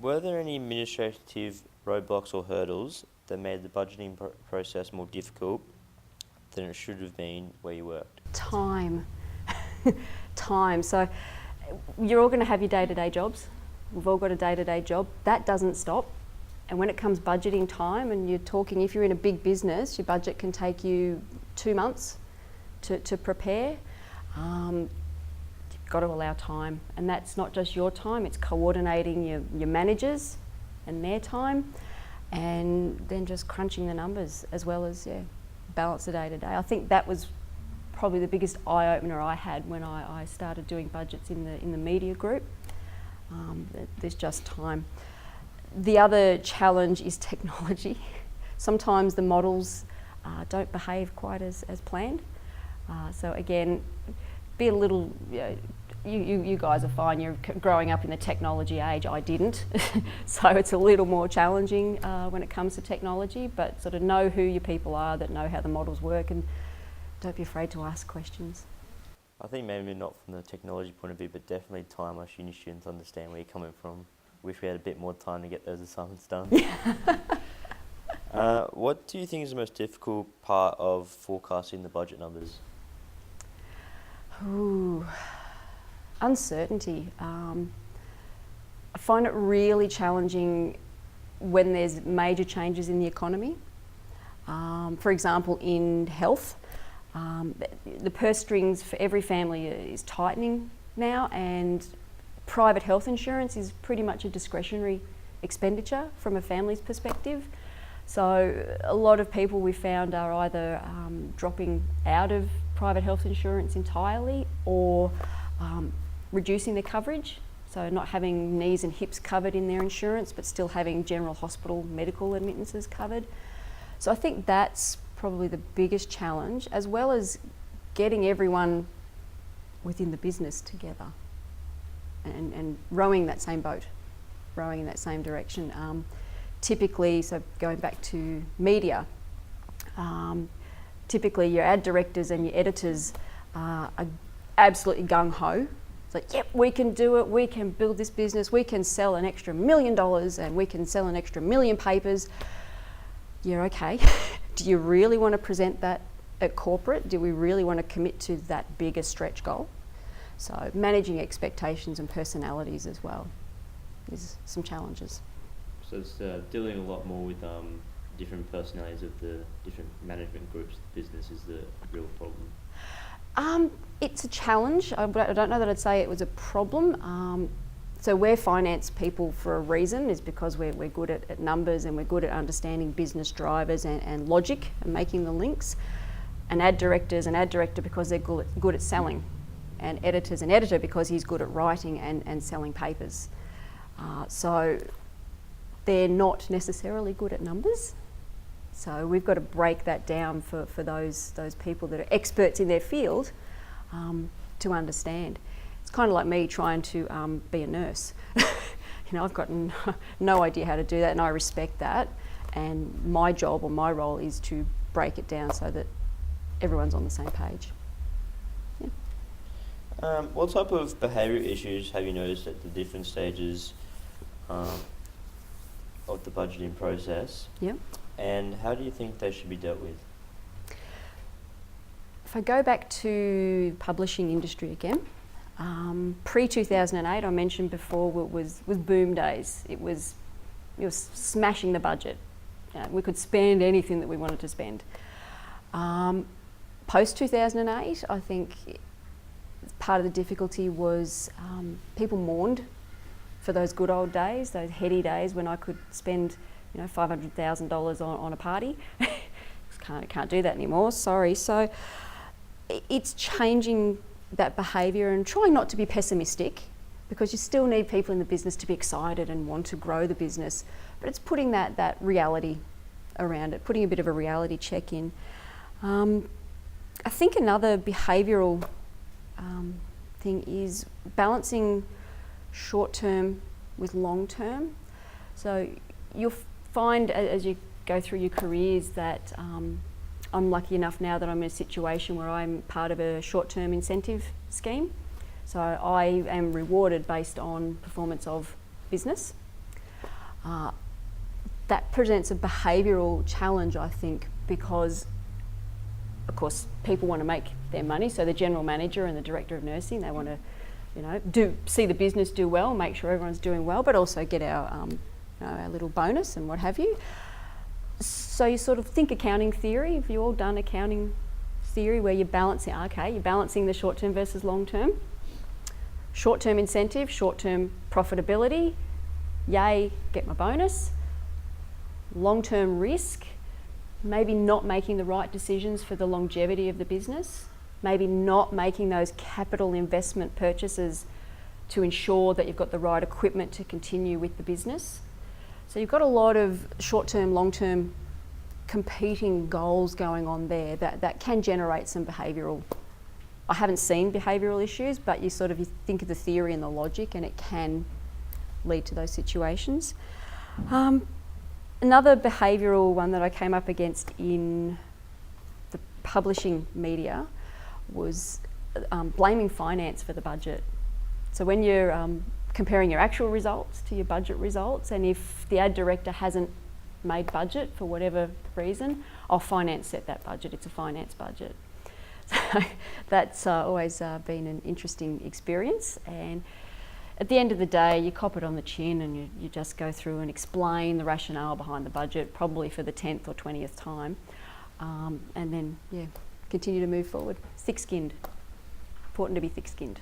Were there any administrative roadblocks or hurdles that made the budgeting process more difficult than it should have been where you worked? Time. Time. So you're all going to have your day-to-day jobs. We've all got a day-to-day job. That doesn't stop. And when it comes budgeting time, and you're talking, if you're in a big business, your budget can take you 2 months to prepare. You've got to allow time. And that's not just your time, it's coordinating your managers and their time, and then just crunching the numbers as well as balance the day-to-day. I think that was probably the biggest eye-opener I had when I started doing budgets in the media group. There's just time. The other challenge is technology. Sometimes the models don't behave quite as planned. So again, be a little, you guys are fine, you're growing up in the technology age, I didn't. So it's a little more challenging when it comes to technology, but sort of know who your people are that know how the models work, and don't be afraid to ask questions. I think maybe not from the technology point of view, but definitely time us uni students understand where you're coming from. Wish we had a bit more time to get those assignments done. What do you think is the most difficult part of forecasting the budget numbers? Ooh, uncertainty. I find it really challenging when there's major changes in the economy. For example, in health, the purse strings for every family is tightening now, and private health insurance is pretty much a discretionary expenditure from a family's perspective. So a lot of people we found are either dropping out of private health insurance entirely, or reducing their coverage, so not having knees and hips covered in their insurance but still having general hospital medical admittances covered. So I think that's probably the biggest challenge, as well as getting everyone within the business together and rowing that same boat, rowing in that same direction. Typically, so going back to media, typically your ad directors and your editors are absolutely gung-ho. It's like, yep, we can do it, we can build this business, we can sell an extra $1 million and we can sell an extra 1 million papers. Yeah, okay. Do you really want to present that at corporate? Do we really want to commit to that bigger stretch goal? So managing expectations and personalities as well is some challenges. So it's dealing a lot more with different personalities of the different management groups of the business is the real problem. It's a challenge. I don't know that I'd say it was a problem. So we're finance people for a reason, is because we're good at numbers, and we're good at understanding business drivers and logic and making the links. An ad director is an ad director because they're good at selling, and editor's an editor because he's good at writing and selling papers. So they're not necessarily good at numbers. So we've got to break that down for those people that are experts in their field to understand. It's kind of like me trying to be a nurse. I've got no idea how to do that, and I respect that. And my job or my role is to break it down so that everyone's on the same page. Yeah. What type of behavioural issues have you noticed at the different stages of the budgeting process? Yeah. And how do you think they should be dealt with? If I go back to publishing industry again, pre-2008, I mentioned before, was boom days. It was smashing the budget. We could spend anything that we wanted to spend. Post-2008, I think part of the difficulty was people mourned for those good old days, those heady days when I could spend $500,000 on a party. Can't do that anymore, sorry. So it's changing that behaviour and trying not to be pessimistic, because you still need people in the business to be excited and want to grow the business, but it's putting that reality around it, putting a bit of a reality check in. I think another behavioural thing is balancing short term with long term. So you'll find as you go through your careers that I'm lucky enough now that I'm in a situation where I'm part of a short-term incentive scheme. So I am rewarded based on performance of business. That presents a behavioural challenge, I think, because of course people want to make their money. So the general manager and the director of nursing, they want to see the business do well, make sure everyone's doing well, but also get our little bonus and what have you. So you sort of think accounting theory. Have you all done accounting theory where you're balancing? Okay, you're balancing the short term versus long term. Short term incentive, short term profitability. Yay, get my bonus. Long term risk. Maybe not making the right decisions for the longevity of the business. Maybe not making those capital investment purchases to ensure that you've got the right equipment to continue with the business. So you've got a lot of short-term, long-term competing goals going on there that can generate some behavioural. I haven't seen behavioural issues, but you think of the theory and the logic, and it can lead to those situations. Another behavioural one that I came up against in the publishing media was blaming finance for the budget. So when you're comparing your actual results to your budget results, and if the ad director hasn't made budget for whatever reason, finance set that budget, it's a finance budget. So that's always been an interesting experience, and at the end of the day you cop it on the chin and you just go through and explain the rationale behind the budget, probably for the 10th or 20th time, and then continue to move forward. Thick-skinned. Important to be thick-skinned.